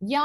یا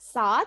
7,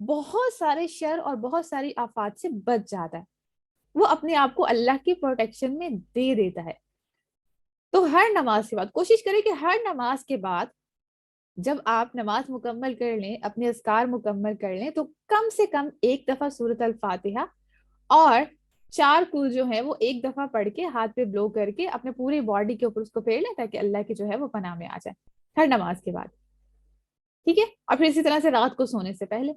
بہت سارے شر اور بہت ساری آفات سے بچ جاتا ہے، وہ اپنے آپ کو اللہ کی پروٹیکشن میں دے دیتا ہے۔ تو ہر نماز کے بعد کوشش کریں کہ ہر نماز کے بعد جب آپ نماز مکمل کر لیں، اپنے اذکار مکمل کر لیں، تو کم سے کم ایک دفعہ سورۃ الفاتحہ اور 4 کل جو ہے وہ ایک دفعہ پڑھ کے ہاتھ پہ بلو کر کے اپنے پوری باڈی کے اوپر اس کو پھیر لیں، تاکہ اللہ کی جو ہے وہ پناہ میں آ جائے ہر نماز کے بعد، ٹھیک ہے؟ اور پھر اسی طرح سے رات کو سونے سے پہلے۔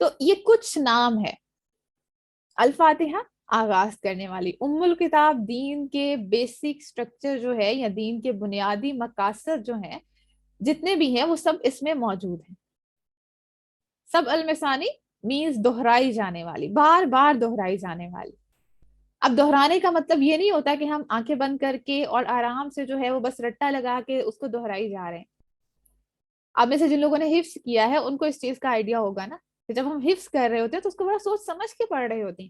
تو یہ کچھ نام ہے الفاتحہ، آغاز کرنے والی ام الکتاب، دین کے بیسک سٹرکچر جو ہے یا دین کے بنیادی مقاصد جو ہیں جتنے بھی ہیں وہ سب اس میں موجود ہیں۔ سب المثانی مینز دہرائی جانے والی، بار بار دہرائی جانے والی۔ اب دہرانے کا مطلب یہ نہیں ہوتا کہ ہم آنکھیں بند کر کے اور آرام سے جو ہے وہ بس رٹا لگا کے اس کو دہرائی جا رہے ہیں۔ اب میں سے جن لوگوں نے حفظ کیا ہے ان کو اس چیز کا آئیڈیا ہوگا نا کہ جب ہم حفظ کر رہے ہوتے ہیں تو اس کو بڑا سوچ سمجھ کے پڑھ رہے ہوتے ہیں،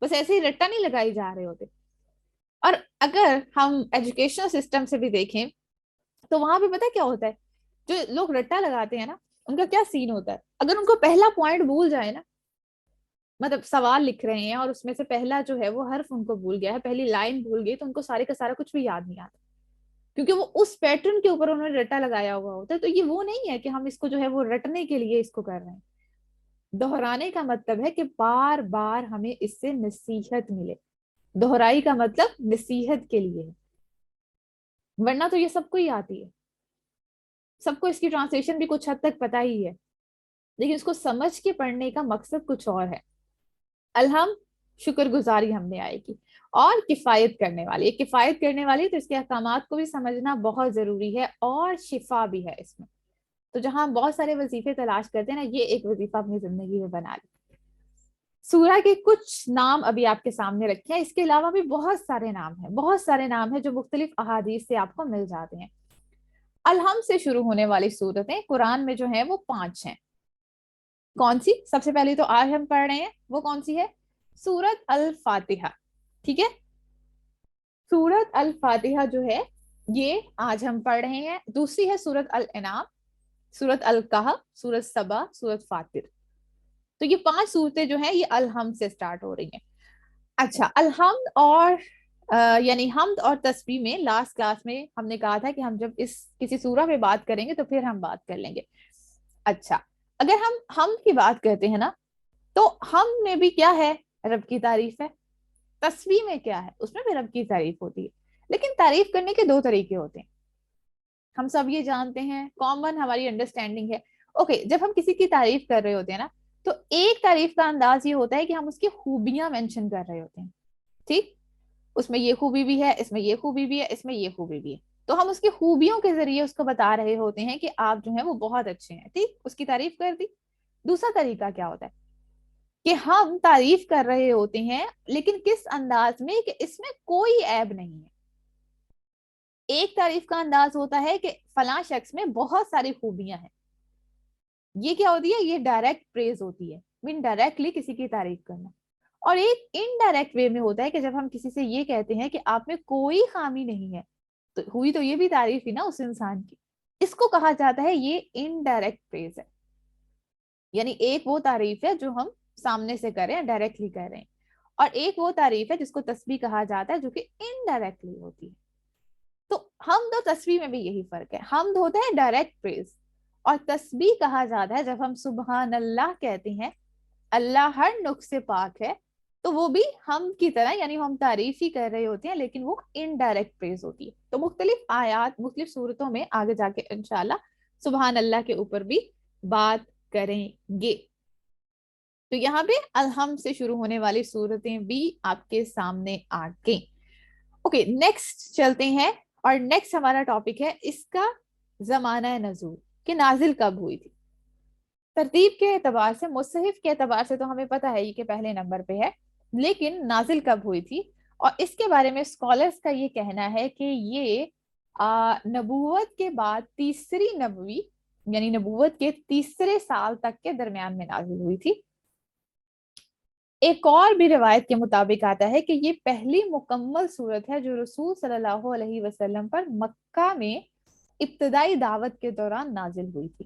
بس ایسے ہی رٹا نہیں لگائی جا رہے ہوتے۔ اور اگر ہم ایجوکیشنل سسٹم سے بھی دیکھیں تو وہاں پہ پتہ کیا ہوتا ہے، جو لوگ رٹا لگاتے ہیں نا ان کا کیا سین ہوتا ہے، اگر ان کو پہلا پوائنٹ بھول جائے نا، مطلب سوال لکھ رہے ہیں اور اس میں سے پہلا جو ہے وہ حرف ان کو بھول گیا ہے، پہلی لائن بھول گئی، تو ان کو سارے کا سارا کچھ بھی یاد نہیں آتا، کیونکہ وہ اس پیٹرن کے اوپر انہوں نے رٹا لگایا ہوا ہوتا ہے۔ تو یہ وہ نہیں ہے کہ ہم اس کو جو ہے وہ رٹنے کے لیے اس کو کر رہے ہیں۔ دہرانے کا مطلب ہے کہ بار بار ہمیں اس سے نصیحت ملے، دہرائی کا مطلب نصیحت کے لیے ہے، ورنہ تو یہ سب کو ہی آتی ہے، سب کو اس کی ٹرانسلیشن بھی کچھ حد تک پتہ ہی ہے، لیکن اس کو سمجھ کے پڑھنے کا مقصد کچھ اور ہے۔ الحمد شکر گزاری ہم نے آئے گی، اور کفایت کرنے والی، یہ کفایت کرنے والی تو اس کے احکامات کو بھی سمجھنا بہت ضروری ہے، اور شفا بھی ہے اس میں۔ تو جہاں ہم بہت سارے وظیفے تلاش کرتے ہیں نا، یہ ایک وظیفہ اپنی زندگی میں بنا لیں۔ سورہ کے کچھ نام ابھی آپ کے سامنے رکھے ہیں، اس کے علاوہ بھی بہت سارے نام ہیں، بہت سارے نام ہیں جو مختلف احادیث سے آپ کو مل جاتے ہیں۔ الحمد سے شروع ہونے والی سورتیں قرآن میں جو ہیں وہ 5 ہیں۔ کون سی؟ سب سے پہلے تو آج ہم پڑھ رہے ہیں وہ کون سی ہے؟ سورت الفاتحہ، ٹھیک ہے؟ سورت الفاتحہ جو ہے یہ آج ہم پڑھ رہے ہیں۔ دوسری ہے سورت الانعام، سورت الکہف، سورت سبا، سورت فاطر۔ تو یہ 5 صورتیں جو ہیں یہ الحمد سے سٹارٹ ہو رہی ہیں۔ اچھا، الحمد اور یعنی حمد اور تسبیح میں لاسٹ کلاس میں ہم نے کہا تھا کہ ہم جب اس کسی سورہ میں بات کریں گے تو پھر ہم بات کر لیں گے۔ اچھا، اگر ہم حمد کی بات کرتے ہیں نا تو حمد میں بھی کیا ہے؟ رب کی تعریف ہے۔ تسبیح میں کیا ہے؟ اس میں بھی رب کی تعریف ہوتی ہے، لیکن تعریف کرنے کے 2 طریقے ہوتے ہیں، ہم سب یہ جانتے ہیں، کامن ہماری انڈرسٹینڈنگ ہے۔ اوکے، جب ہم کسی کی تعریف کر رہے ہوتے ہیں نا تو ایک تعریف کا انداز یہ ہوتا ہے کہ ہم اس کی خوبیاں مینشن کر رہے ہوتے ہیں، ٹھیک؟ اس میں یہ خوبی بھی ہے، اس میں یہ خوبی بھی ہے، اس میں یہ خوبی بھی ہے، تو ہم اس کی خوبیوں کے ذریعے اس کو بتا رہے ہوتے ہیں کہ آپ جو ہیں وہ بہت اچھے ہیں، ٹھیک؟ اس کی تعریف کر دی۔ دوسرا طریقہ کیا ہوتا ہے کہ ہم تعریف کر رہے ہوتے ہیں لیکن کس انداز میں کہ اس میں کوئی عیب نہیں ہے۔ ایک تعریف کا انداز ہوتا ہے کہ فلاں شخص میں بہت ساری خوبیاں ہیں، یہ کیا ہوتی ہے؟ یہ ڈائریکٹ پریز ہوتی ہے، مین ڈائریکٹلی کسی کی تعریف کرنا۔ اور ایک انڈائریکٹ وے میں ہوتا ہے کہ جب ہم کسی سے یہ کہتے ہیں کہ آپ میں کوئی خامی نہیں ہے، تو ہوئی تو یہ بھی تعریف ہی نا اس انسان کی، اس کو کہا جاتا ہے یہ انڈائریکٹ پریز ہے، یعنی ایک وہ تعریف ہے جو ہم سامنے سے کر رہے ہیں، ڈائریکٹلی کر رہے ہیں، اور ایک وہ تعریف ہے جس کو تسبیح کہا جاتا ہے جو کہ انڈائریکٹلی ہوتی ہے۔ تو حمد و تسبیح میں بھی یہی فرق ہے، حمد ہوتا ہے ڈائریکٹ پریز، اور تسبیح کہا جاتا ہے جب ہم سبحان اللہ کہتے ہیں، اللہ ہر نقص سے پاک ہے، تو وہ بھی ہم کی طرح، یعنی ہم تعریف ہی کر رہے ہوتے ہیں لیکن وہ انڈائریکٹ پریز ہوتی ہے۔ تو مختلف آیات مختلف صورتوں میں آگے جا کے انشاءاللہ سبحان اللہ کے اوپر بھی بات کریں گے۔ تو یہاں پہ الحمد سے شروع ہونے والی صورتیں بھی آپ کے سامنے آ گئیں۔ اوکے، نیکسٹ چلتے ہیں، اور نیکسٹ ہمارا ٹاپک ہے اس کا زمانہ نزول، کہ نازل کب ہوئی تھی۔ ترتیب کے اعتبار سے، مصحف کے اعتبار سے تو ہمیں پتہ ہے یہ کہ پہلے نمبر پہ ہے، لیکن نازل کب ہوئی تھی، اور اس کے بارے میں اسکالرز کا یہ کہنا ہے کہ یہ نبوت کے بعد تیسری نبوی، یعنی نبوت کے تیسرے سال تک کے درمیان میں نازل ہوئی تھی۔ ایک اور بھی روایت کے مطابق آتا ہے کہ یہ پہلی مکمل صورت ہے جو رسول صلی اللہ علیہ وسلم پر مکہ میں ابتدائی دعوت کے دوران نازل ہوئی تھی۔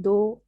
2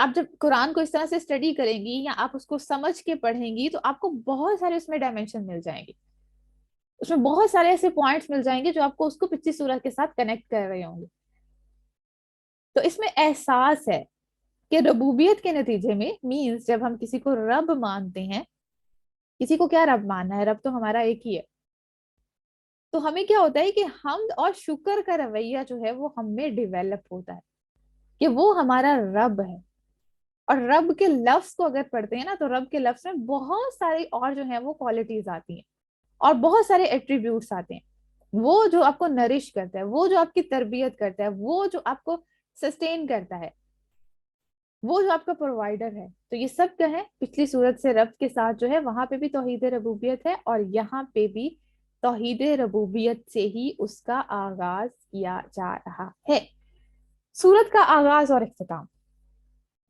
آپ جب قرآن کو اس طرح سے اسٹڈی کریں گی یا آپ اس کو سمجھ کے پڑھیں گی تو آپ کو بہت سارے اس میں ڈائمینشن مل جائیں گے، اس میں بہت سارے ایسے پوائنٹس مل جائیں گے جو آپ کو اس کو پچھلی سورت کے ساتھ کنیکٹ کر رہے ہوں گے. تو اس میں احساس ہے کہ ربوبیت کے نتیجے میں مینس جب ہم کسی کو رب مانتے ہیں، کسی کو کیا رب ماننا ہے، رب تو ہمارا ایک ہی ہے، تو ہمیں کیا ہوتا ہے کہ حمد اور شکر کا رویہ جو ہے وہ ہم میں ڈیویلپ ہوتا ہے کہ وہ ہمارا رب ہے. اور رب کے لفظ کو اگر پڑھتے ہیں نا تو رب کے لفظ میں بہت ساری اور جو ہیں وہ کوالٹیز آتی ہیں اور بہت سارے ایٹریبیوٹس آتے ہیں. وہ جو آپ کو نرش کرتا ہے، وہ جو آپ کی تربیت کرتا ہے، وہ جو آپ کو سسٹین کرتا ہے، وہ جو آپ کا پرووائڈر ہے. تو یہ سب کا ہے پچھلی صورت سے رب کے ساتھ جو ہے وہاں پہ بھی توحید ربوبیت ہے اور یہاں پہ بھی توحید ربوبیت سے ہی اس کا آغاز کیا جا رہا ہے. سورت کا آغاز اور اختتام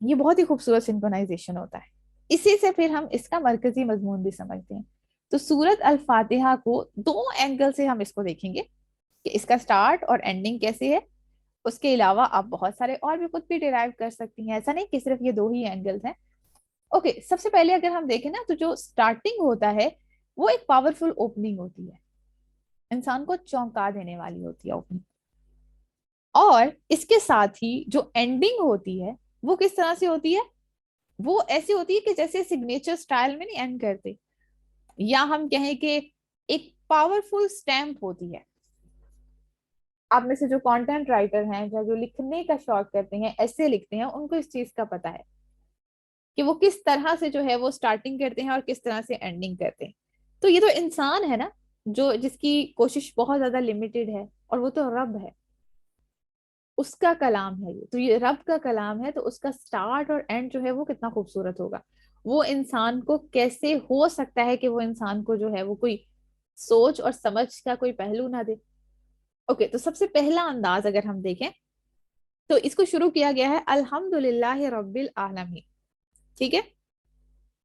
یہ بہت ہی خوبصورت سنکرونائزیشن ہوتا ہے. اسی سے پھر ہم اس کا مرکزی مضمون بھی سمجھتے ہیں. تو سورت الفاتحہ کو دو اینگل سے ہم اس کو دیکھیں گے کہ اس کا سٹارٹ اور اینڈنگ کیسے ہے. اس کے علاوہ آپ بہت سارے اور بھی خود بھی ڈیرائیو کر سکتی ہیں، ایسا نہیں کہ صرف یہ دو ہی اینگلز ہیں. اوکے، سب سے پہلے اگر ہم دیکھیں نا تو جو سٹارٹنگ ہوتا ہے وہ ایک پاورفل اوپننگ ہوتی ہے، انسان کو چونکا دینے والی ہوتی ہے اوپننگ. اور اس کے ساتھ ہی جو اینڈنگ ہوتی ہے وہ کس طرح سے ہوتی ہے، وہ ایسی ہوتی ہے کہ جیسے سگنیچر سٹائل میں نہیں اینڈ کرتے، یا ہم کہیں کہ ایک پاورفل سٹیمپ ہوتی ہے. آپ میں سے جو کانٹینٹ رائٹر ہیں یا جو لکھنے کا شوق کرتے ہیں، ایسے لکھتے ہیں، ان کو اس چیز کا پتا ہے کہ وہ کس طرح سے جو ہے وہ سٹارٹنگ کرتے ہیں اور کس طرح سے اینڈنگ کرتے ہیں. تو یہ تو انسان ہے نا جو جس کی کوشش بہت زیادہ لمیٹڈ ہے، اور وہ تو رب ہے، اس کا کلام ہے یہ. تو یہ رب کا کلام ہے تو اس کا سٹارٹ اور اینڈ جو ہے وہ کتنا خوبصورت ہوگا. وہ انسان کو کیسے ہو سکتا ہے کہ وہ انسان کو جو ہے وہ کوئی سوچ اور سمجھ کا کوئی پہلو نہ دے. اوکے، تو سب سے پہلا انداز اگر ہم دیکھیں تو اس کو شروع کیا گیا ہے الحمد للہ رب العالمین. ٹھیک ہے،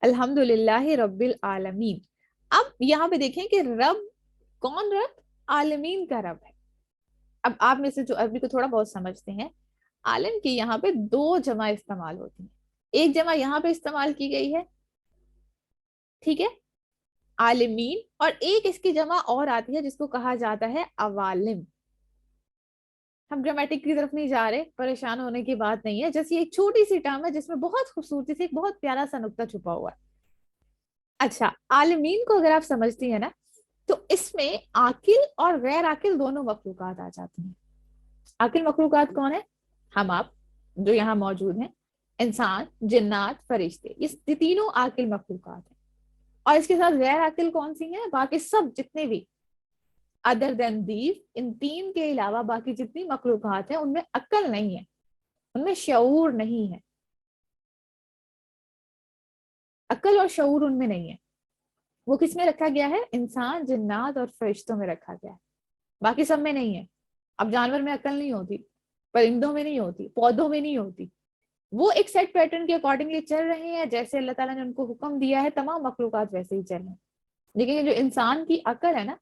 الحمد للہ رب العالمین. اب یہاں پہ دیکھیں کہ رب کون رب، عالمین کا رب ہے. اب آپ میں سے جو عربی کو تھوڑا بہت سمجھتے ہیں، عالم کی یہاں پہ دو جمع استعمال ہوتی ہیں. ایک جمع یہاں پہ استعمال کی گئی ہے، ٹھیک ہے، عالمین، اور ایک اس کی جمع اور آتی ہے جس کو کہا جاتا ہے عوالم. ہم گرامیٹک کی طرف نہیں جا رہے، پریشان ہونے کی بات نہیں ہے، جیسے ایک چھوٹی سی ٹرم ہے جس میں بہت خوبصورتی سے ایک بہت پیارا سا نقطہ چھپا ہوا ہے. اچھا، عالمین کو اگر آپ سمجھتی ہیں نا تو اس میں عاقل اور غیر عاقل دونوں مخلوقات آ جاتی ہیں. عاقل مخلوقات کون ہے، ہم آپ جو یہاں موجود ہیں، انسان، جنات، فرشتے، یہ تینوں عاقل مخلوقات ہیں. اور اس کے ساتھ غیر عاقل کون سی ہیں، باقی سب جتنے بھی ادر دین دیز، ان تین کے علاوہ باقی جتنی مخلوقات ہیں ان میں عقل نہیں ہے، ان میں شعور نہیں ہے. عقل اور شعور ان میں نہیں ہے. وہ کس میں رکھا گیا ہے، انسان، جنات اور فرشتوں میں رکھا گیا ہے، باقی سب میں نہیں ہے. اب جانور میں عقل نہیں ہوتی، پرندوں میں نہیں ہوتی، پودوں میں نہیں ہوتی. وہ ایک سیٹ پیٹرن کے اکارڈنگلی چل رہے ہیں، جیسے اللہ تعالیٰ نے ان کو حکم دیا ہے تمام مخلوقات ویسے ہی چل رہے ہیں. لیکن یہ جو انسان کی عقل ہے نا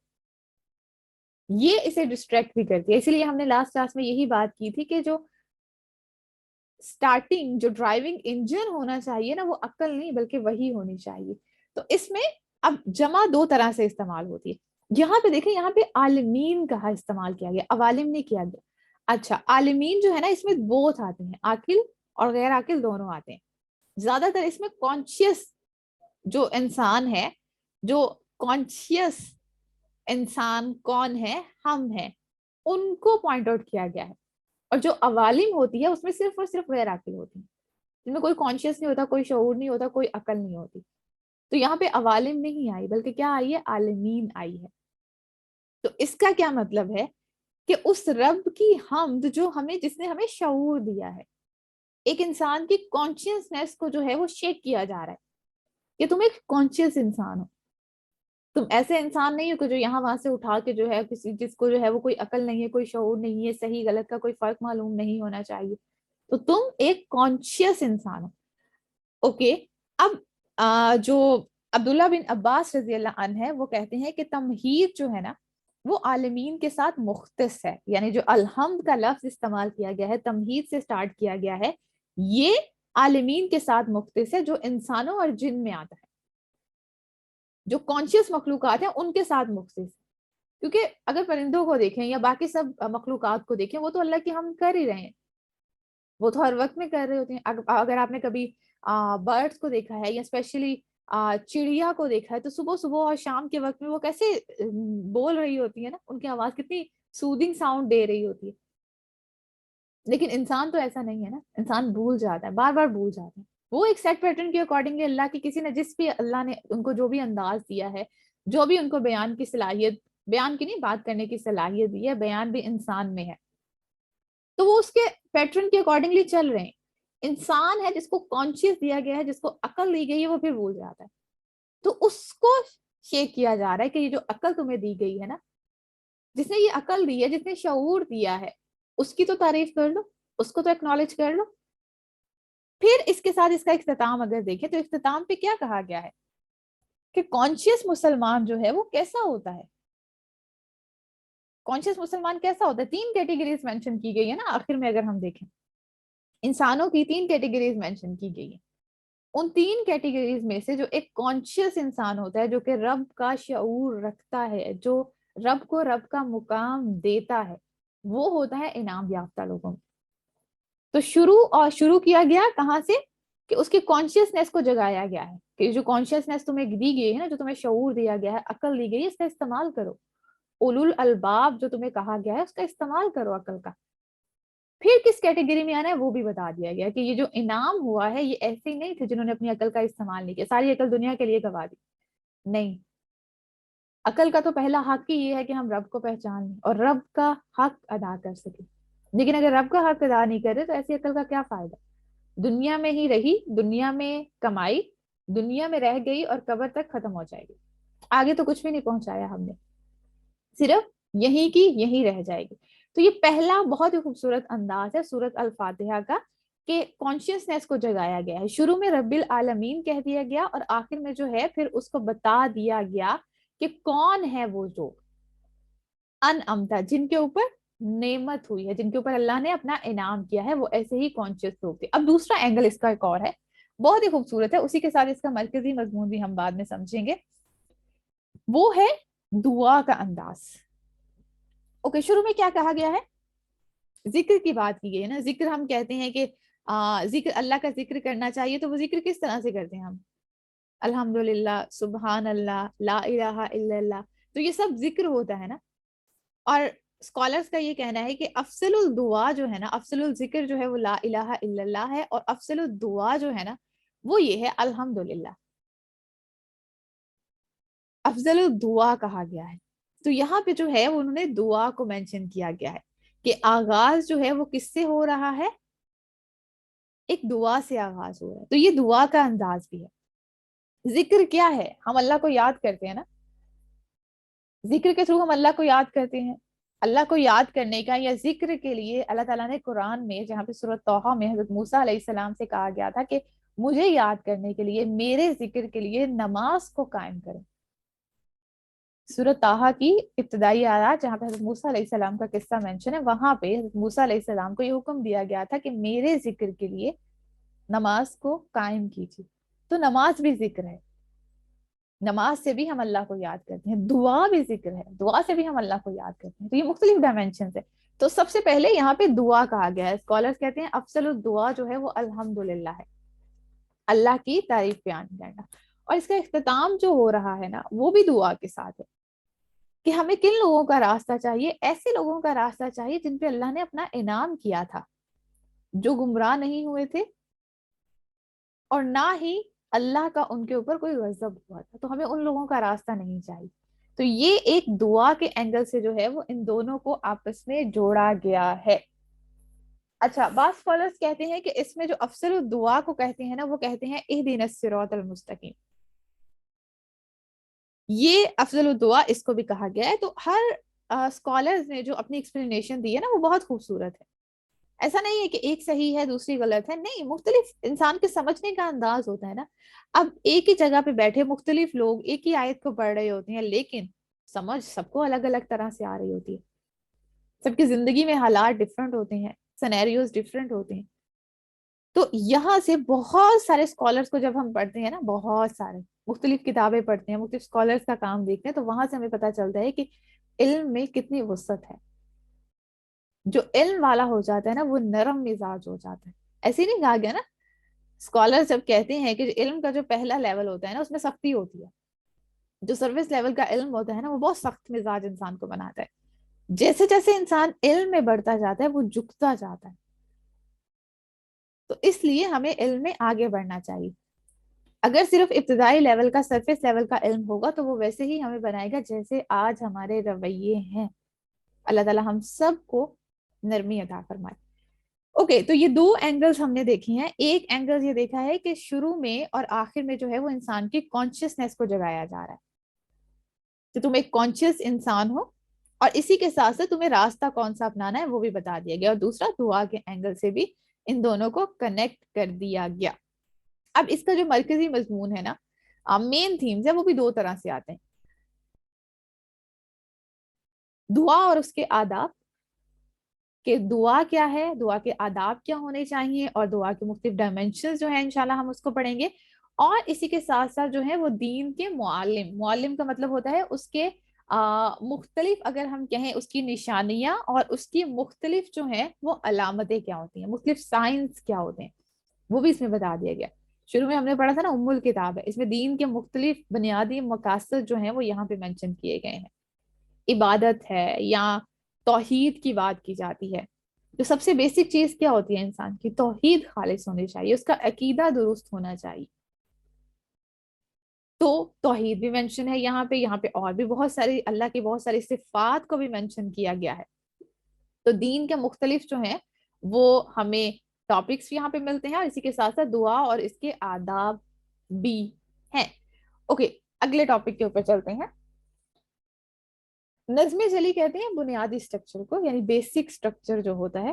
یہ اسے ڈسٹریکٹ بھی کرتی ہے. اسی لیے ہم نے لاسٹ کلاس میں یہی بات کی تھی کہ جو سٹارٹنگ، جو ڈرائیونگ انجن ہونا چاہیے نا وہ عقل نہیں بلکہ وہی ہونی چاہیے. تو اس میں اب جمع دو طرح سے استعمال ہوتی ہے. یہاں پہ دیکھیں، یہاں پہ عالمین کا استعمال کیا گیا، عوالم نہیں کیا گیا. اچھا، عالمین جو ہے نا اس میں بوتھ آتے ہیں، عاقل اور غیر عاقل دونوں آتے ہیں. زیادہ تر اس میں کانشیس جو انسان ہے، جو کانشیس انسان کون ہے، ہم ہیں، ان کو پوائنٹ آؤٹ کیا گیا ہے. اور جو عوالم ہوتی ہے اس میں صرف اور صرف غیر عاقل ہوتی ہیں، جن میں کوئی کانشیس نہیں ہوتا، کوئی شعور نہیں ہوتا، کوئی عقل نہیں ہوتی. تو یہاں پہ عوالم نہیں آئی بلکہ کیا آئی ہے، عالمین آئی ہے. تو اس کا کیا مطلب ہے کہ اس رب کی حمد جو ہمیں، جس نے ہمیں شعور دیا ہے، ایک انسان کی کانشیسنیس کو جو ہے وہ شیک کیا جا رہا ہے کہ تم ایک کانشیس انسان ہو. تم ایسے انسان نہیں ہو کہ جو یہاں وہاں سے اٹھا کے جو ہے کسی، جس کو جو ہے وہ کوئی عقل نہیں ہے، کوئی شعور نہیں ہے، صحیح غلط کا کوئی فرق معلوم نہیں ہونا چاہیے. تو تم ایک کانشیس انسان ہو. اوکے، اب جو عبداللہ بن عباس رضی اللہ عنہ ہے وہ کہتے ہیں کہ تمہید جو ہے نا وہ عالمین کے ساتھ مختص ہے. یعنی جو الحمد کا لفظ استعمال کیا گیا ہے، تمہید سے سٹارٹ کیا گیا ہے، یہ عالمین کے ساتھ مختص ہے جو انسانوں اور جن میں آتا ہے، جو کانشیس مخلوقات ہیں ان کے ساتھ مختص ہے. کیونکہ اگر پرندوں کو دیکھیں یا باقی سب مخلوقات کو دیکھیں، وہ تو اللہ کی ہم کر ہی رہے ہیں، وہ تو ہر وقت میں کر رہے ہوتے ہیں. اگر آپ نے کبھی برڈس کو دیکھا ہے یا اسپیشلی چڑیا کو دیکھا ہے، تو صبح صبح اور شام کے وقت میں وہ کیسے بول رہی ہوتی ہے نا، ان کی آواز کتنی سودنگ ساؤنڈ دے رہی ہوتی ہے. لیکن انسان تو ایسا نہیں ہے نا، انسان بھول جاتا ہے، بار بار بھول جاتا ہے. وہ ایک سیٹ پیٹرن کے اکارڈنگ اللہ کی کسی نے جس بھی اللہ نے ان کو جو بھی انداز دیا ہے، جو بھی ان کو بیان کی صلاحیت، بیان کی نہیں بات کرنے کی صلاحیت دی ہے، بیان بھی انسان میں ہے، تو وہ اس کے پیٹرن کے اکارڈنگلی چل رہے ہیں. انسان ہے جس کو کانشیس دیا گیا ہے، جس کو عقل دی گئی ہے، وہ پھر بھول جاتا ہے. تو اس کو شیک کیا جا رہا ہے کہ یہ جو عقل تمہیں دی گئی ہے نا، جس نے یہ عقل دی ہے، جس نے شعور دیا ہے، اس کی تو تعریف کر لو، اس کو تو ایکنالج کر لو. پھر اس کے ساتھ اس کا اختتام اگر دیکھیں تو اختتام پہ کیا کہا گیا ہے کہ کانشیس مسلمان جو ہے وہ کیسا ہوتا ہے. کانشیس مسلمان کیسا ہوتا ہے؟ 3 کیٹیگریز مینشن کی گئی ہے نا آخر میں. اگر ہم دیکھیں انسانوں کی 3 کیٹیگریز مینشن کی گئی ہیں. ان 3 کیٹیگریز میں سے جو ایک کانشیس انسان ہوتا ہے، جو کہ رب کا شعور رکھتا ہے، جو رب کو رب کا مقام دیتا ہے، وہ ہوتا ہے انعام یافتہ لوگوں میں. تو شروع کیا گیا کہاں سے؟ کہ اس کی کانشیسنیس کو جگایا گیا ہے کہ جو کانشیسنیس تمہیں دی گئی ہے نا، جو تمہیں شعور دیا گیا ہے، عقل دی گئی ہے، اس کا استعمال کرو. اولو الالباب جو تمہیں کہا گیا ہے، اس کا استعمال کرو عقل کا. پھر کس کیٹیگری میں آنا ہے وہ بھی بتا دیا گیا کہ یہ جو انعام ہوا ہے یہ ایسے ہی نہیں تھے جنہوں نے اپنی عقل کا استعمال نہیں کیا، ساری عقل دنیا کے لیے گوا دی. نہیں، عقل کا تو پہلا حق ہی یہ ہے کہ ہم رب کو پہچان لیں اور رب کا حق ادا کر سکیں. لیکن اگر رب کا حق ادا نہیں کرے تو ایسی عقل کا کیا فائدہ؟ دنیا میں ہی رہی، دنیا میں کمائی، دنیا میں رہ گئی اور قبر تک ختم ہو جائے گی. آگے تو کچھ بھی نہیں پہنچایا ہم نے، صرف یہی کی یہی رہ جائے گی. تو یہ پہلا بہت ہی خوبصورت انداز ہے سورت الفاتحہ کا کہ کانشیسنیس کو جگایا گیا ہے. شروع میں رب العالمین کہہ دیا گیا اور آخر میں جو ہے پھر اس کو بتا دیا گیا کہ کون ہے وہ جو انعمتا، جن کے اوپر نعمت ہوئی ہے، جن کے اوپر اللہ نے اپنا انعام کیا ہے، وہ ایسے ہی کانشیس لوگ تھے. اب دوسرا اینگل اس کا ایک اور ہے، بہت ہی خوبصورت ہے، اسی کے ساتھ اس کا مرکزی مضمون بھی ہم بعد میں سمجھیں گے. وہ ہے دعا کا انداز. اوکے، شروع میں کیا کہا گیا ہے؟ ذکر کی بات کی گئی ہے نا. ذکر ہم کہتے ہیں کہ ذکر اللہ کا ذکر کرنا چاہیے، تو وہ ذکر کس طرح سے کرتے ہیں ہم؟ الحمدللہ، سبحان اللہ، لا الہ الا اللہ. تو یہ سب ذکر ہوتا ہے نا. اور اسکالرس کا یہ کہنا ہے کہ افضل الدعا جو ہے نا، افضل الذکر جو ہے وہ لا الہ الا اللہ ہے، اور افضل الدعا جو ہے نا وہ یہ ہے الحمدللہ. افضل الدعا کہا گیا ہے. تو یہاں پہ جو ہے انہوں نے دعا کو مینشن کیا گیا ہے کہ آغاز جو ہے وہ کس سے ہو رہا ہے؟ ایک دعا سے آغاز ہو رہا ہے. تو یہ دعا کا انداز بھی ہے. ذکر کیا ہے؟ ہم اللہ کو یاد کرتے ہیں نا، ذکر کے تھرو ہم اللہ کو یاد کرتے ہیں. اللہ کو یاد کرنے کا یا ذکر کے لیے اللہ تعالیٰ نے قرآن میں، جہاں پہ سورۃ طٰہٰ میں حضرت موسیٰ علیہ السلام سے کہا گیا تھا کہ مجھے یاد کرنے کے لیے، میرے ذکر کے لیے نماز کو قائم کریں. سورۃ طٰہٰ کی ابتدائی آیات جہاں پہ حضرت موسیٰ علیہ السلام کا قصہ مینشن ہے، وہاں پہ حضرت موسیٰ علیہ السلام کو یہ حکم دیا گیا تھا کہ میرے ذکر کے لیے نماز کو قائم کیجیے. تو نماز بھی ذکر ہے، نماز سے بھی ہم اللہ کو یاد کرتے ہیں. دعا بھی ذکر ہے، دعا سے بھی ہم اللہ کو یاد کرتے ہیں. تو یہ مختلف ڈائمینشنز ہے. تو سب سے پہلے یہاں پہ دعا کہا گیا ہے. اسکالرز کہتے ہیں افضل الدعا جو ہے وہ الحمدللہ ہے، اللہ کی تعریف بیان کرنا. اور اس کا اختتام جو ہو رہا ہے نا وہ بھی دعا کے ساتھ ہے کہ ہمیں کن لوگوں کا راستہ چاہیے؟ ایسے لوگوں کا راستہ چاہیے جن پہ اللہ نے اپنا انعام کیا تھا، جو گمراہ نہیں ہوئے تھے اور نہ ہی اللہ کا ان کے اوپر کوئی غضب ہوا تھا. تو ہمیں ان لوگوں کا راستہ نہیں چاہیے. تو یہ ایک دعا کے اینگل سے جو ہے وہ ان دونوں کو آپس میں جوڑا گیا ہے. اچھا، بعض اسکالرز کہتے ہیں کہ اس میں جو افضل الدعا کو کہتے ہیں نا، وہ کہتے ہیں اہدنا الصراط المستقیم. یہ افضل الدعا اس کو بھی کہا گیا ہے. تو ہر اسکالرز نے جو اپنی ایکسپلینیشن دی ہے نا وہ بہت خوبصورت ہے. ایسا نہیں ہے کہ ایک صحیح ہے دوسری غلط ہے، نہیں، مختلف انسان کے سمجھنے کا انداز ہوتا ہے نا. اب ایک ہی جگہ پہ بیٹھے مختلف لوگ ایک ہی آیت کو پڑھ رہے ہوتے ہیں، لیکن سمجھ سب کو الگ الگ طرح سے آ رہی ہوتی ہے. سب کی زندگی میں حالات ڈفرنٹ ہوتے ہیں، سینیریوز ڈفرنٹ ہوتے ہیں. تو یہاں سے بہت سارے اسکالرس کو جب ہم پڑھتے ہیں نا، بہت سارے مختلف کتابیں پڑھتے ہیں، مختلف اسکالرس کا کام دیکھتے ہیں، تو وہاں سے ہمیں پتا چلتا ہے کہ علم میں کتنی وسعت ہے. جو علم والا ہو جاتا ہے نا وہ نرم مزاج ہو جاتا ہے. ایسے نہیں کہا گیا نا، اسکالر جب کہتے ہیں کہ علم کا جو پہلا لیول ہوتا ہے نا اس میں سختی ہوتی ہے. جو سروس لیول کا علم ہوتا ہے نا وہ بہت سخت مزاج انسان کو بناتا ہے. جیسے جیسے انسان علم میں بڑھتا جاتا ہے وہ جھکتا جاتا ہے. تو اس لیے ہمیں علم میں آگے بڑھنا چاہیے. اگر صرف ابتدائی لیول کا، سرفیس لیول کا علم ہوگا تو وہ ویسے ہی ہمیں بنائے گا جیسے آج ہمارے رویے ہیں. اللہ تعالیٰ ہم سب کو نرمی عطا فرمائے. اوکے تو یہ دو اینگلز ہم نے دیکھی ہیں. ایک اینگل یہ دیکھا ہے کہ شروع میں اور آخر میں جو ہے وہ انسان کی کانشیسنیس کو جگایا جا رہا ہے کہ تم ایک کانشیس انسان ہو، اور اسی کے ساتھ ساتھ تمہیں راستہ کون سا اپنانا ہے وہ بھی بتا دیا گیا. اور دوسرا دعا کے اینگل سے بھی ان دونوں کو کنیکٹ کر دیا گیا. اب اس کا جو مرکزی مضمون ہے نا، مین تھیمز ہے، وہ بھی دو طرح سے آتے ہیں. دعا اور اس کے آداب، کہ دعا کیا ہے، دعا کے آداب کیا ہونے چاہیے، اور دعا کے مختلف ڈائمینشنز جو ہیں انشاءاللہ ہم اس کو پڑھیں گے. اور اسی کے ساتھ ساتھ جو ہے وہ دین کے معلم، معلم کا مطلب ہوتا ہے اس کے مختلف، اگر ہم کہیں اس کی نشانیاں اور اس کی مختلف جو ہیں وہ علامتیں کیا ہوتی ہیں، مختلف سائنس کیا ہوتے ہیں، وہ بھی اس میں بتا دیا گیا. شروع میں ہم نے پڑھا تھا نا ام الکتاب ہے، اس میں دین کے مختلف بنیادی مقاصد جو ہیں وہ یہاں پہ مینشن کیے گئے ہیں. عبادت ہے یا توحید کی بات کی جاتی ہے. جو سب سے بیسک چیز کیا ہوتی ہے انسان کی، توحید خالص ہونی چاہیے، اس کا عقیدہ درست ہونا چاہیے. تو توحید بھی مینشن ہے یہاں پہ. یہاں پہ اور بھی بہت ساری اللہ کی بہت ساری صفات کو بھی مینشن کیا گیا ہے. تو دین کے مختلف جو ہیں وہ ہمیں ٹاپکس یہاں پہ ملتے ہیں، اور اسی کے ساتھ ساتھ دعا اور اس کے آداب بھی ہیں. اوکے اگلے ٹاپک کے اوپر چلتے ہیں. نظم جلی کہتے ہیں بنیادی اسٹرکچر کو، یعنی بیسک اسٹرکچر جو ہوتا ہے.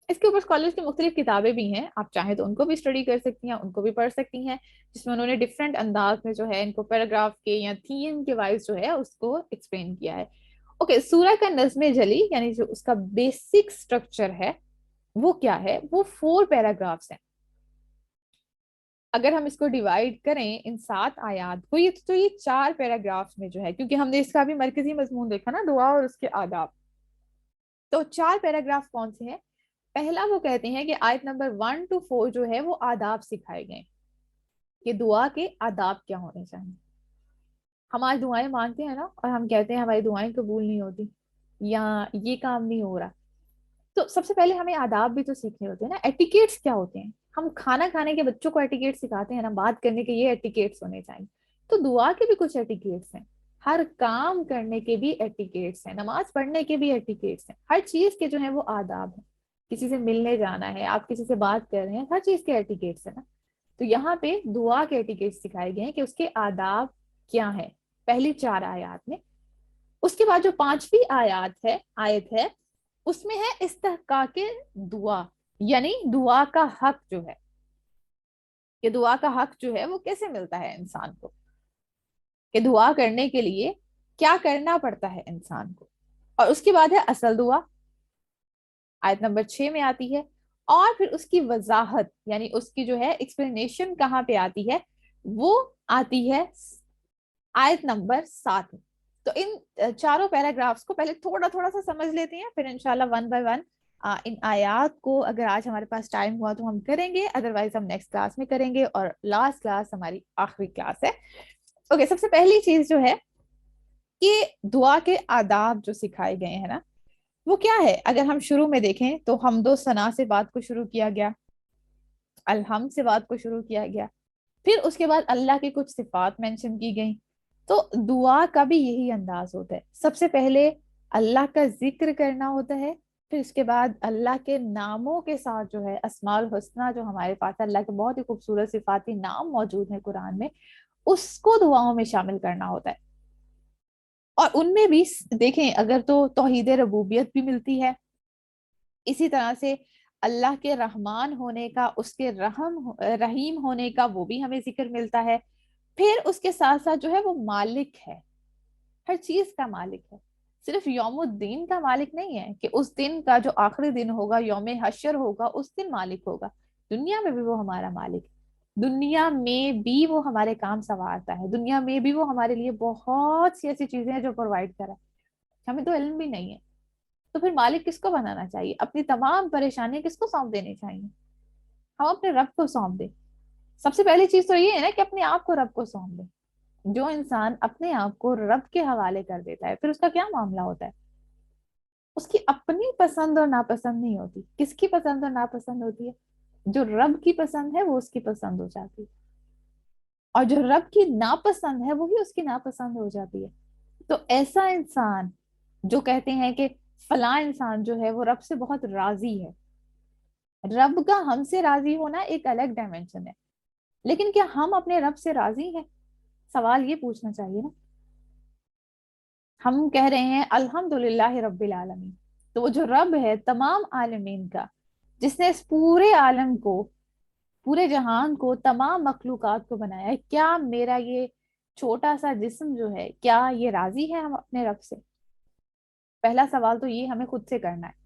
اس کے اوپر اسکالرس کی مختلف کتابیں بھی ہیں، آپ چاہیں تو ان کو بھی اسٹڈی کر سکتی ہیں، ان کو بھی پڑھ سکتی ہیں، جس میں انہوں نے ڈفرینٹ انداز میں جو ہے ان کو پیراگراف کے یا تھیم کے وائز جو ہے اس کو ایکسپلین کیا ہے. اوکے سورہ کا نظم جلی یعنی جو اس کا بیسک اسٹرکچر ہے وہ کیا ہے، وہ 4 پیراگرافس ہیں. اگر ہم اس کو ڈیوائڈ کریں ان 7 آیات کو، تو یہ 4 پیراگرافس میں جو ہے، کیونکہ ہم نے اس کا بھی مرکزی مضمون دیکھا نا دعا اور اس کے آداب. تو 4 پیراگراف کون سے ہیں؟ پہلا وہ کہتے ہیں کہ آیت نمبر 1 to 4 جو ہے وہ آداب سکھائے گئے کہ دعا کے آداب کیا ہونے چاہیے. ہم آج دعائیں مانگتے ہیں نا اور ہم کہتے ہیں ہماری دعائیں قبول نہیں ہوتی یا یہ کام نہیں ہو رہا. تو سب سے پہلے ہمیں آداب بھی تو سیکھنے ہوتے ہیں نا. ایٹیکیٹس کیا ہوتے ہیں؟ ہم کھانا کھانے کے بچوں کو ایٹیکیٹ سکھاتے ہیں نا، بات کرنے کے یہ ایٹیکیٹس ہونے چاہیے. تو دعا کے بھی کچھ ایٹیکیٹس ہیں، ہر کام کرنے کے بھی ایٹیکیٹس ہیں، نماز پڑھنے کے بھی ایٹیکیٹس ہیں، ہر چیز کے جو ہیں وہ آداب ہیں. کسی سے ملنے جانا ہے، آپ کسی سے بات کر رہے ہیں، ہر چیز کے ایٹیکیٹس ہیں نا. تو یہاں پہ دعا کے ایٹیکیٹس سکھائے گئے ہیں کہ اس کے آداب کیا ہیں پہلی 4 آیات میں. اس کے بعد جو 5ویں آیت ہے اس میں ہے استحقاق دعا، یعنی دعا کا حق جو ہے، کہ دعا کا حق جو ہے وہ کیسے ملتا ہے انسان کو، کہ دعا کرنے کے لیے کیا کرنا پڑتا ہے انسان کو. اور اس کے بعد ہے اصل دعا، آیت نمبر 6 میں آتی ہے. اور پھر اس کی وضاحت یعنی اس کی جو ہے ایکسپلینیشن کہاں پہ آتی ہے، وہ آتی ہے آیت نمبر 7 میں. تو ان چاروں پیراگرافس کو پہلے تھوڑا تھوڑا سا سمجھ لیتے ہیں، پھر انشاءاللہ ون بائی ون ان آیات کو اگر آج ہمارے پاس ٹائم ہوا تو ہم کریں گے، ادروائز ہم نیکسٹ کلاس میں کریں گے، اور لاسٹ کلاس ہماری آخری کلاس ہے. اوکے سب سے پہلی چیز جو ہے کہ دعا کے آداب جو سکھائے گئے ہیں نا وہ کیا ہے. اگر ہم شروع میں دیکھیں تو حمد و ثنا سے بات کو شروع کیا گیا، الحمد سے بات کو شروع کیا گیا، پھر اس کے بعد اللہ کی کچھ صفات مینشن کی گئی. تو دعا کا بھی یہی انداز ہوتا ہے، سب سے پہلے اللہ کا ذکر کرنا ہوتا ہے، پھر اس کے بعد اللہ کے ناموں کے ساتھ جو ہے اسماء الحسنہ جو ہمارے پاس اللہ کے بہت ہی خوبصورت صفاتی نام موجود ہیں قرآن میں، اس کو دعاؤں میں شامل کرنا ہوتا ہے. اور ان میں بھی دیکھیں اگر تو توحید ربوبیت بھی ملتی ہے، اسی طرح سے اللہ کے رحمان ہونے کا، اس کے رحیم ہونے کا وہ بھی ہمیں ذکر ملتا ہے. پھر اس کے ساتھ ساتھ جو ہے وہ مالک ہے، ہر چیز کا مالک ہے، صرف یوم الدین کا مالک نہیں ہے کہ اس دن کا جو آخری دن ہوگا، یوم حشر ہوگا، اس دن مالک ہوگا، دنیا میں بھی وہ ہمارا مالک ہے، دنیا میں بھی وہ ہمارے کام سنوارتا ہے، دنیا میں بھی وہ ہمارے لیے بہت سی ایسی چیزیں ہیں جو پرووائڈ کرا ہے، ہمیں تو علم بھی نہیں ہے. تو پھر مالک کس کو بنانا چاہیے؟ اپنی تمام پریشانیاں کس کو سونپ دینی چاہیے؟ ہم اپنے رب کو سونپ دیں. سب سے پہلی چیز تو یہ ہے نا کہ اپنے آپ کو رب کو سونپ دیں. جو انسان اپنے آپ کو رب کے حوالے کر دیتا ہے پھر اس کا کیا معاملہ ہوتا ہے؟ اس کی اپنی پسند اور ناپسند نہیں ہوتی. کس کی پسند اور ناپسند ہوتی ہے؟ جو رب کی پسند ہے وہ اس کی پسند ہو جاتی ہے، اور جو رب کی ناپسند ہے وہی اس کی ناپسند ہو جاتی ہے. تو ایسا انسان جو کہتے ہیں کہ فلاں انسان جو ہے وہ رب سے بہت راضی ہے، رب کا ہم سے راضی ہونا ایک الگ ڈائمینشن ہے، لیکن کیا ہم اپنے رب سے راضی ہیں؟ سوال یہ پوچھنا چاہیے نا. ہم کہہ رہے ہیں الحمدللہ رب العالمین، تو وہ جو رب ہے تمام عالمین کا، جس نے اس پورے عالم کو، پورے جہان کو، تمام مخلوقات کو بنایا ہے، کیا میرا یہ چھوٹا سا جسم جو ہے کیا یہ راضی ہے ہم اپنے رب سے؟ پہلا سوال تو یہ ہمیں خود سے کرنا ہے.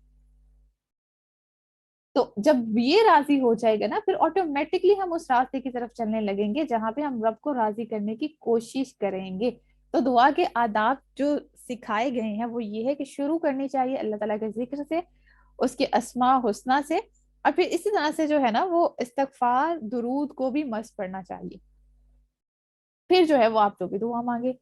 تو جب یہ راضی ہو جائے گا نا پھر آٹومیٹکلی ہم اس راستے کی طرف چلنے لگیں گے جہاں پہ ہم رب کو راضی کرنے کی کوشش کریں گے. تو دعا کے آداب جو سکھائے گئے ہیں وہ یہ ہے کہ شروع کرنی چاہیے اللہ تعالیٰ کے ذکر سے، اس کے اسماء حسنہ سے، اور پھر اسی طرح سے جو ہے نا وہ استغفار درود کو بھی مست پڑھنا چاہیے. پھر جو ہے وہ آپ جو بھی دعا مانگے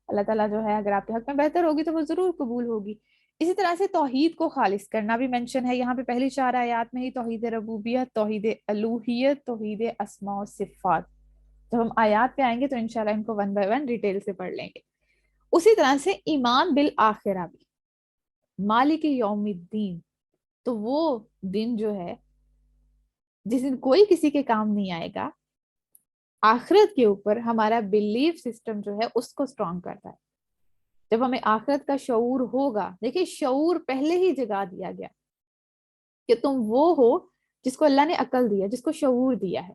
اللہ تعالیٰ جو ہے اگر آپ کے حق میں بہتر ہوگی تو وہ ضرور قبول ہوگی. اسی طرح سے توحید کو خالص کرنا بھی مینشن ہے یہاں پہ پہلی 4 آیات میں ہی. توحید ربوبیت، توحید الوہیت، توحید اسماء و صفات. جب ہم آیات پہ آئیں گے تو انشاءاللہ ان کو 1 بائی 1 ڈیٹیل سے پڑھ لیں گے. اسی طرح سے ایمان بالآخرہ بھی، مالک یوم الدین، تو وہ دن جو ہے جس دن کوئی کسی کے کام نہیں آئے گا، آخرت کے اوپر ہمارا بلیف سسٹم جو ہے اس کو اسٹرانگ کرتا ہے. جب ہمیں آخرت کا شعور ہوگا، دیکھیں شعور پہلے ہی جگا دیا گیا کہ تم وہ ہو جس کو اللہ نے عقل دیا، جس کو شعور دیا ہے.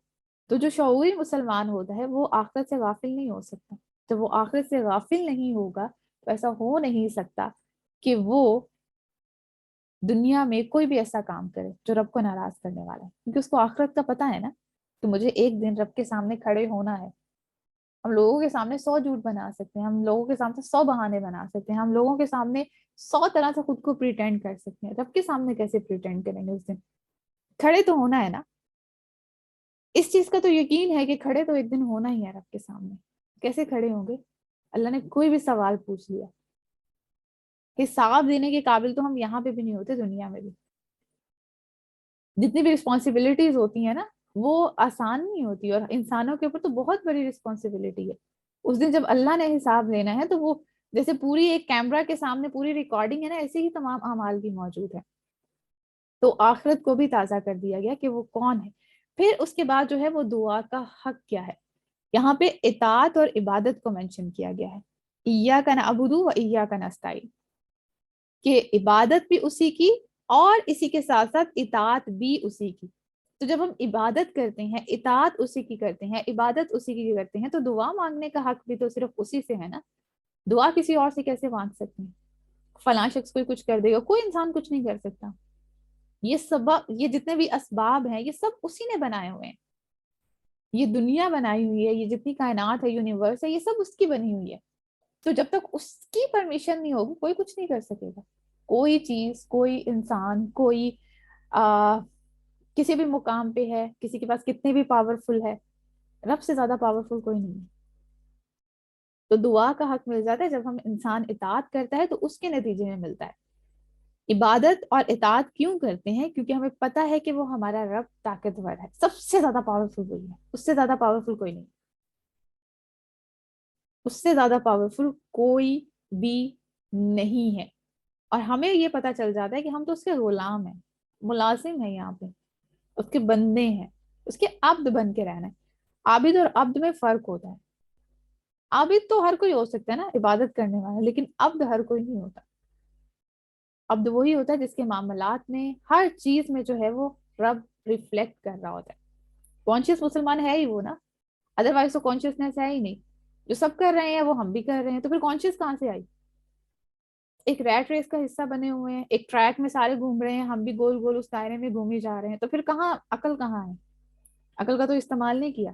تو جو شعوری مسلمان ہوتا ہے وہ آخرت سے غافل نہیں ہو سکتا. جب وہ آخرت سے غافل نہیں ہوگا تو ایسا ہو نہیں سکتا کہ وہ دنیا میں کوئی بھی ایسا کام کرے جو رب کو ناراض کرنے والا ہے، کیونکہ اس کو آخرت کا پتہ ہے نا کہ مجھے ایک دن رب کے سامنے کھڑے ہونا ہے. ہم لوگوں کے سامنے 100 جھوٹ بنا سکتے ہیں، ہم لوگوں کے سامنے 100 بہانے بنا سکتے ہیں، ہم لوگوں کے سامنے 100 طرح سے خود کو پریٹینڈ کر سکتے ہیں. رب کے سامنے کیسے پریٹینڈ کریں گے؟ اس دن کھڑے تو ہونا ہے نا. اس چیز کا تو یقین ہے کہ کھڑے تو ایک دن ہونا ہی ہے رب کے سامنے. کیسے کھڑے ہوں گے؟ اللہ نے کوئی بھی سوال پوچھ لیا، حساب دینے کے قابل تو ہم یہاں پہ بھی نہیں ہوتے، دنیا میں بھی. جتنی بھی رسپانسبلٹیز ہوتی ہیں نا وہ آسان نہیں ہوتی، اور انسانوں کے اوپر تو بہت بڑی رسپانسبلٹی ہے. اس دن جب اللہ نے حساب لینا ہے تو وہ جیسے پوری ایک کیمرہ کے سامنے پوری ریکارڈنگ ہے نا، ایسے ہی تمام اعمال بھی موجود ہے. تو آخرت کو بھی تازہ کر دیا گیا کہ وہ کون ہے. پھر اس کے بعد جو ہے وہ دعا کا حق کیا ہے. یہاں پہ اطاعت اور عبادت کو مینشن کیا گیا ہے، ایاک نعبد و ایاک نستعین، کہ عبادت بھی اسی کی اور اسی کے ساتھ ساتھ اطاعت بھی اسی کی. تو جب ہم عبادت کرتے ہیں، اطاعت اسی کی کرتے ہیں، عبادت اسی کی کرتے ہیں، تو دعا مانگنے کا حق بھی تو صرف اسی سے ہے نا. دعا کسی اور سے کیسے مانگ سکتے ہیں؟ فلاں شخص کوئی کچھ کر دے گا، کوئی انسان کچھ نہیں کر سکتا. یہ سبب، یہ جتنے بھی اسباب ہیں یہ سب اسی نے بنائے ہوئے ہیں. یہ دنیا بنائی ہوئی ہے، یہ جتنی کائنات ہے، یونیورس ہے، یہ سب اس کی بنی ہوئی ہے. تو جب تک اس کی پرمیشن نہیں ہوگی کوئی کچھ نہیں کر سکے گا. کوئی چیز، کوئی انسان، کوئی کسی بھی مقام پہ ہے، کسی کے پاس کتنے بھی پاورفل ہے، رب سے زیادہ پاورفل کوئی نہیں ہے. تو دعا کا حق مل جاتا ہے جب ہم انسان اطاعت کرتا ہے تو اس کے نتیجے میں ملتا ہے. عبادت اور اطاعت کیوں کرتے ہیں؟ کیونکہ ہمیں پتا ہے کہ وہ ہمارا رب طاقتور ہے، سب سے زیادہ پاورفل وہی ہے، اس سے زیادہ پاورفل کوئی نہیں، اس سے زیادہ پاورفل کوئی بھی نہیں ہے. اور ہمیں یہ پتا چل جاتا ہے کہ ہم تو اس کے غلام ہیں، ملازم ہیں، یہاں پہ اس کے بندے ہیں، اس کے عبد بن کے رہنا ہے. عابد اور عبد میں فرق ہوتا ہے. عابد تو ہر کوئی ہو سکتا ہے نا، عبادت کرنے والا، لیکن عبد ہر کوئی نہیں ہوتا. عبد وہی ہوتا ہے جس کے معاملات میں، ہر چیز میں جو ہے وہ رب ریفلیکٹ کر رہا ہوتا ہے. کانشیس مسلمان ہے ہی وہ نا، ادروائز تو کانشیسنیس ہے ہی نہیں. جو سب کر رہے ہیں وہ ہم بھی کر رہے ہیں، تو پھر کانشیس کہاں سے آئی؟ ایک ریٹ ریس کا حصہ بنے ہوئے ہیں، ایک ٹریک میں سارے گھوم رہے ہیں، ہم بھی گول گول اس دائرے میں گھومے جا رہے ہیں، تو پھر کہاں عقل کہاں ہے؟ عقل کا تو استعمال نہیں کیا،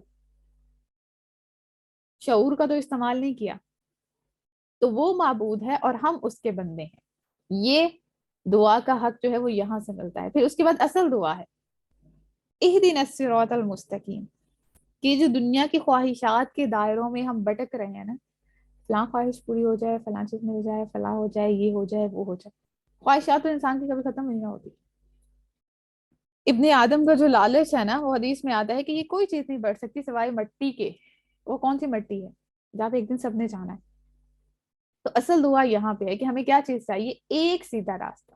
شعور کا تو استعمال نہیں کیا، تو وہ معبود ہے اور ہم اس کے بندے ہیں. یہ دعا کا حق جو ہے وہ یہاں سے ملتا ہے. پھر اس کے بعد اصل دعا ہے اہدنا الصراط المستقیم، کہ جو دنیا کی خواہشات کے دائروں میں ہم بٹک رہے ہیں نا، فلاں خواہش پوری ہو جائے، فلاں چیز مل جائے، فلاں ہو جائے، یہ ہو جائے، وہ ہو جائے. خواہشات تو انسان کی کبھی ختم نہیں ہوتی. ابن آدم کا جو لالچ ہے نا، وہ حدیث میں آتا ہے کہ یہ کوئی چیز نہیں بڑھ سکتی سوائے مٹی کے. وہ کون سی مٹی ہے؟ جہاں پہ ایک دن سب نے جانا ہے. تو اصل دعا یہاں پہ ہے کہ ہمیں کیا چیز چاہیے؟ ایک سیدھا راستہ.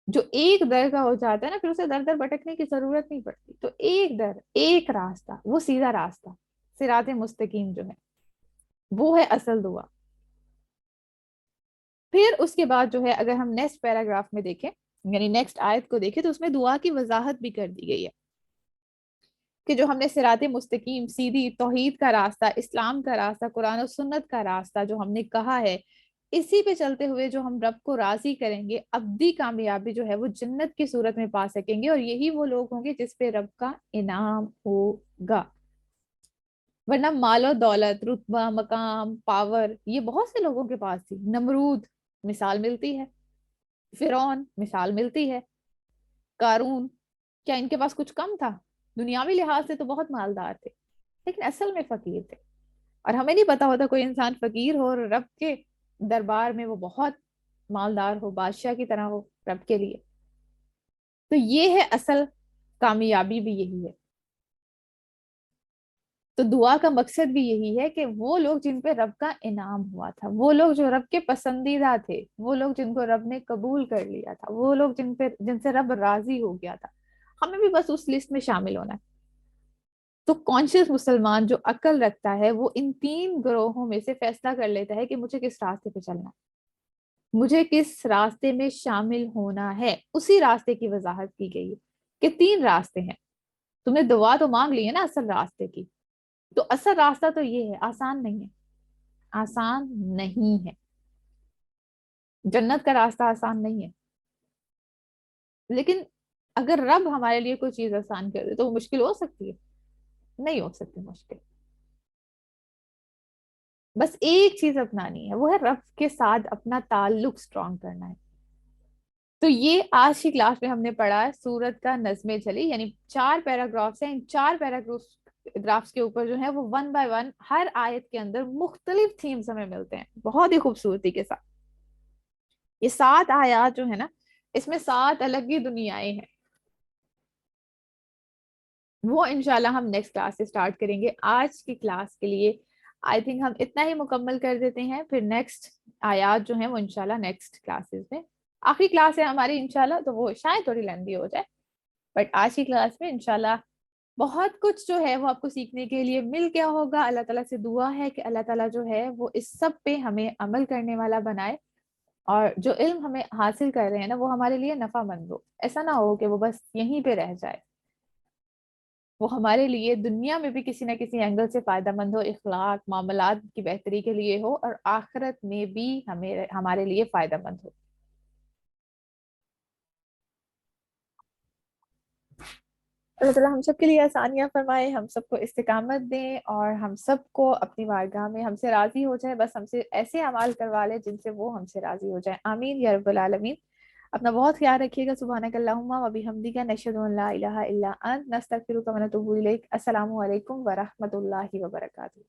جو ایک در کا ہو جاتا ہے نا، پھر اسے در در بھٹکنے کی ضرورت نہیں پڑتی. تو ایک در، ایک راستہ، وہ سیدھا راستہ صراط مستقیم جو ہے، وہ ہے اصل دعا. پھر اس کے بعد جو ہے اگر ہم نیکسٹ پیراگراف میں دیکھیں، یعنی نیکسٹ آیت کو دیکھیں، تو اس میں دعا کی وضاحت بھی کر دی گئی ہے کہ جو ہم نے صراط مستقیم، سیدھی توحید کا راستہ، اسلام کا راستہ، قرآن و سنت کا راستہ جو ہم نے کہا ہے، اسی پہ چلتے ہوئے جو ہم رب کو راضی کریں گے، ابدی کامیابی جو ہے وہ جنت کی صورت میں پا سکیں گے. اور یہی وہ لوگ ہوں گے جس پہ رب کا انعام ہوگا. ورنہ مال و دولت، رتبہ، مقام، پاور، یہ بہت سے لوگوں کے پاس تھی. نمرود مثال ملتی ہے، فرعون مثال ملتی ہے، قارون، کیا ان کے پاس کچھ کم تھا؟ دنیاوی لحاظ سے تو بہت مالدار تھے، لیکن اصل میں فقیر تھے. اور ہمیں نہیں پتا ہوتا کوئی انسان فقیر ہو اور رب کے دربار میں وہ بہت مالدار ہو، بادشاہ کی طرح ہو رب کے لیے. تو یہ ہے اصل کامیابی بھی یہی ہے. تو دعا کا مقصد بھی یہی ہے کہ وہ لوگ جن پہ رب کا انعام ہوا تھا، وہ لوگ جو رب کے پسندیدہ تھے، وہ لوگ جن کو رب نے قبول کر لیا تھا، وہ لوگ جن سے رب راضی ہو گیا تھا، ہمیں بھی بس اس لسٹ میں شامل ہونا ہے. تو کانشیس مسلمان جو عقل رکھتا ہے، وہ ان تین گروہوں میں سے فیصلہ کر لیتا ہے کہ مجھے کس راستے پہ چلنا ہے، مجھے کس راستے میں شامل ہونا ہے. اسی راستے کی وضاحت کی گئی ہے کہ تین راستے ہیں. تم نے دعا تو مانگ لی ہے نا اصل راستے کی، تو اصل راستہ تو یہ ہے. آسان نہیں ہے، آسان نہیں ہے. جنت کا راستہ آسان نہیں ہے، لیکن اگر رب ہمارے لیے کوئی چیز آسان کر دے تو وہ مشکل ہو سکتی ہے؟ نہیں ہو سکتی مشکل. بس ایک چیز اپنانی ہے، وہ ہے رب کے ساتھ اپنا تعلق سٹرونگ کرنا ہے. تو یہ آج کی کلاس میں ہم نے پڑھا ہے سورت کا نظم چلی، یعنی 4 پیراگرافس ہیں. ان 4 پیراگرافس کے اوپر جو ہے وہ 1 بائی 1 ہر آیت کے اندر مختلف تھیمز ہمیں ملتے ہیں بہت ہی خوبصورتی کے ساتھ. یہ 7 آیات جو ہے نا، اس میں 7 الگ ہی دنیایں ہیں. وہ انشاءاللہ ہم نیکسٹ کلاس سے سٹارٹ کریں گے. آج کی کلاس کے لیے آئی تھنک ہم اتنا ہی مکمل کر دیتے ہیں. پھر نیکسٹ آیات جو ہیں وہ انشاءاللہ نیکسٹ کلاسز میں. آخری کلاس ہے ہماری انشاءاللہ، تو وہ شاید تھوڑی لیندی ہو جائے، بٹ آج کی کلاس میں انشاءاللہ بہت کچھ جو ہے وہ آپ کو سیکھنے کے لیے مل گیا ہوگا. اللہ تعالیٰ سے دعا ہے کہ اللہ تعالیٰ جو ہے وہ اس سب پہ ہمیں عمل کرنے والا بنائے، اور جو علم ہمیں حاصل کر رہے ہیں نا وہ ہمارے لیے نفع مند ہو. ایسا نہ ہو کہ وہ بس یہیں پہ رہ جائے، وہ ہمارے لیے دنیا میں بھی کسی نہ کسی اینگل سے فائدہ مند ہو، اخلاق معاملات کی بہتری کے لیے ہو، اور آخرت میں بھی ہمارے لیے فائدہ مند ہو. اللہ تعالیٰ ہم سب کے لیے آسانیاں فرمائے، ہم سب کو استقامت دیں، اور ہم سب کو اپنی بارگاہ میں ہم سے راضی ہو جائے. بس ہم سے ایسے اعمال کروا لے جن سے وہ ہم سے راضی ہو جائے. آمین یا رب العالمین. اپنا بہت خیال رکھیے گا. سبحانک اللہم و بحمدک، نشہد ان لا الہ الا انت، نستغفرک و نتوب الیک. السلام علیکم ورحمۃ اللہ وبرکاتہ.